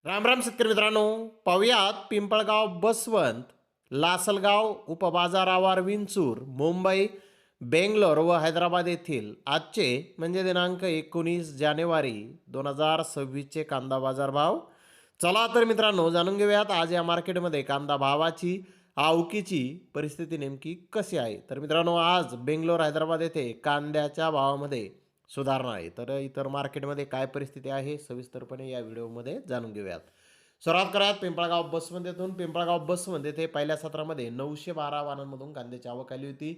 राम राम शेतकरी मित्रांनो, पाहुयात पिंपळगाव बसवंत, लासलगाव उपबाजारावर विंचूर, मुंबई, बेंगलोर व हैदराबाद येथील आजचे म्हणजे दिनांक 19 जानेवारी 2026चे कांदा बाजार भाव. चला तर मित्रांनो, जाणून घेऊयात आज या मार्केटमध्ये कांदा भावाची आवकीची परिस्थिती नेमकी कशी आहे. तर मित्रांनो, आज बेंगलोर हैदराबाद येथे कांद्याच्या भावामध्ये सुधारणा आहे. तर इतर मार्केटमध्ये काय परिस्थिती आहे सविस्तरपणे या व्हिडिओमध्ये जाणून घेऊयात. सुरुवात करूयात पिंपळगाव बसवंत येथून. पिंपळगाव बसवंत येथे पहिल्या सत्रामध्ये 912 वाहनांमधून कांद्याची आवक आली होती.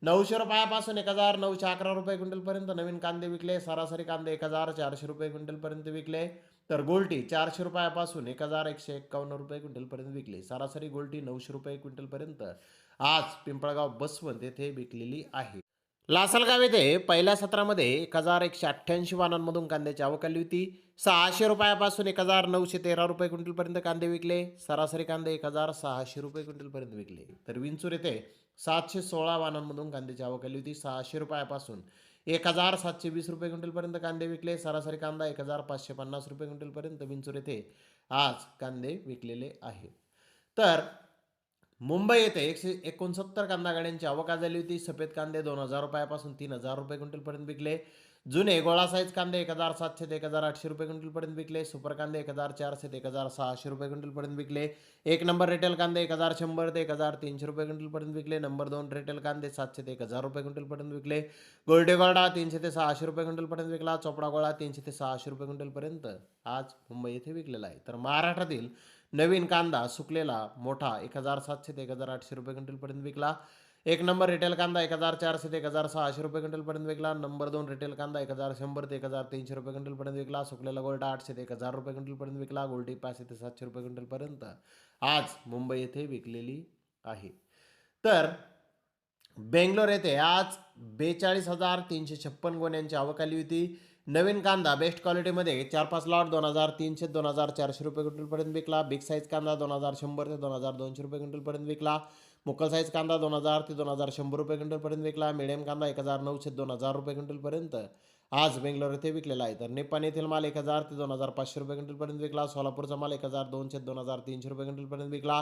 900 रुपयापासून 1911 रुपये क्विंटलपर्यंत नवीन कांदे विकले. सरासरी कांदे 1400 रुपये क्विंटलपर्यंत विकले. तर गोल्टी 400 रुपयापासून 1151 रुपये क्विंटलपर्यंत विकले. सरासरी गोल्टी 900 रुपये क्विंटलपर्यंत आज पिंपळगाव बसवंत येथे विकलेली आहे. लासलगाव येथे पहिल्या सत्रामध्ये 1188 वाहनांमधून कांद्याची आवक आली होती. 600 रुपयापासून 1913 रुपये क्विंटलपर्यंत कांदे विकले. सरासरी कांदे 1600 रुपये क्विंटलपर्यंत विकले. तर विंचूर येथे 716 वाहनांमधून कांद्याची आवक आली होती. 600 रुपयापासून 1720 रुपये क्विंटलपर्यंत कांदे विकले. सरासरी कांदा 1550 रुपये क्विंटलपर्यंत विंचूर येथे आज कांदे विकलेले आहे. तर मुंबई येथे 169 कांदा गाड्यांची आवक झाली होती. सफेद कांदे 2000 रुपयापासून 3000 रुपये क्विंटलपर्यंत विकले. जुने गोळा साईज कांदे 1700 ते 1800 रुपये क्विंटलपर्यंत विकले. सुपर कांदे 1400 ते 1600 रुपये क्विंटलपर्यंत विकले. एक नंबर रिटेल कांदे 1100 ते 1300 रुपये क्विंटलपर्यंत विकले. नंबर 2 रिटेल कांदे 700 ते 1000 रुपये क्विंटलपर्यंत विकले. गोल्डे गोल्डा 300 ते 600 रुपये क्विंटलपर्यंत विकला. चोपडा गोळा 300 ते 600 रुपये क्विंटलपर्यंत आज मुंबई येथे विकलेला आहे. तर महाराष्ट्रातील नवीन कांदा सुकलेला मोठा 1700 ते 1800 रुपये क्विंटलपर्यंत विकला. एक नंबर रिटेल कांदा 1400 ते 1600 रुपये क्विंटलपर्यंत विकला. नंबर 2 रिटेल कांदा 1100 ते 1300 रुपये क्विंटलपर्यंत विकला. सुकलेला गोल्डा 800 ते 1000 रुपये क्विंटलपर्यंत विकला. गोल्डी 500 ते 700 रुपये क्विंटलपर्यंत आज मुंबई येथे विकलेली आहे. तर बेंगलोर येथे आज 42,356 गोण्यांची आवक आली होती. नवीन कांदा बेस्ट क्वालिटीमध्ये 4-5 लॉट 2300 2400 रुपये क्विंटलपर्यंत विकला. बिग साईज कांदा 2100 ते 2200 रुपये क्विंटलपर्यंत विकला. मुकल साईज कांदा 2000 ते 2100 रुपये क्विंटलपर्यंत विकला. मिडियम कांदा 1900 2000 रुपये क्विंटलपर्यंत आज बेंगलोर येथे विकलेला आहे. तर निप्पाण येथील माल 1000 ते 2500 रुपये क्विंटलपर्यंत विकला. सोलापूरचा माल 1200 2300 रुपये क्विंटलपर्यंत विकला.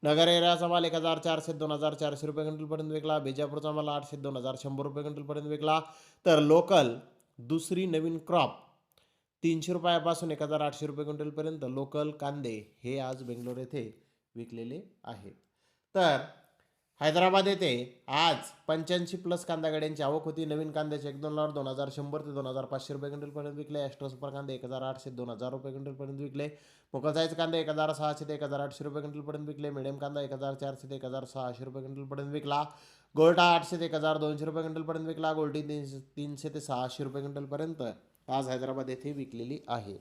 नगर एरियाचा माल 1400 2400 रुपये क्विंटलपर्यंत विकला. बिजापूरचा माल 800 2100 रुपये क्विंटलपर्यंत विकला. तर लोकल दुसरी नवीन क्रॉप 300 रुपयापासून 1800 रुपये क्विंटलपर्यंत लोकल कांदे हे आज बेंगलोर येथे विकलेले आहे. तर हैदराबाद येथे आज 85+ कांदा गाड्यांची आवक होती. नवीन कांद्याचे 1-2 लॉट 2100 ते 2500 रुपये क्विंटलपर्यंत विकले. ॲस्ट्रो सुपर कांदे 1800 2000 रुपये क्विंटलपर्यंत विकले. मोकल साईज कांदे 1600 ते 1800 रुपये क्विंटलपर्यंत विकले. मिडियम कांदा 1400 ते 1600 रुपये क्विंटलपर्यंत विकला. गोल्डा 800 ते 1200 रुपये क्विंटलपर्यंत विकला. गोल्डी 300 ते 600 रुपये क्विंटलपर्यंत आज हैदराबाद येथे विकलेली आहे.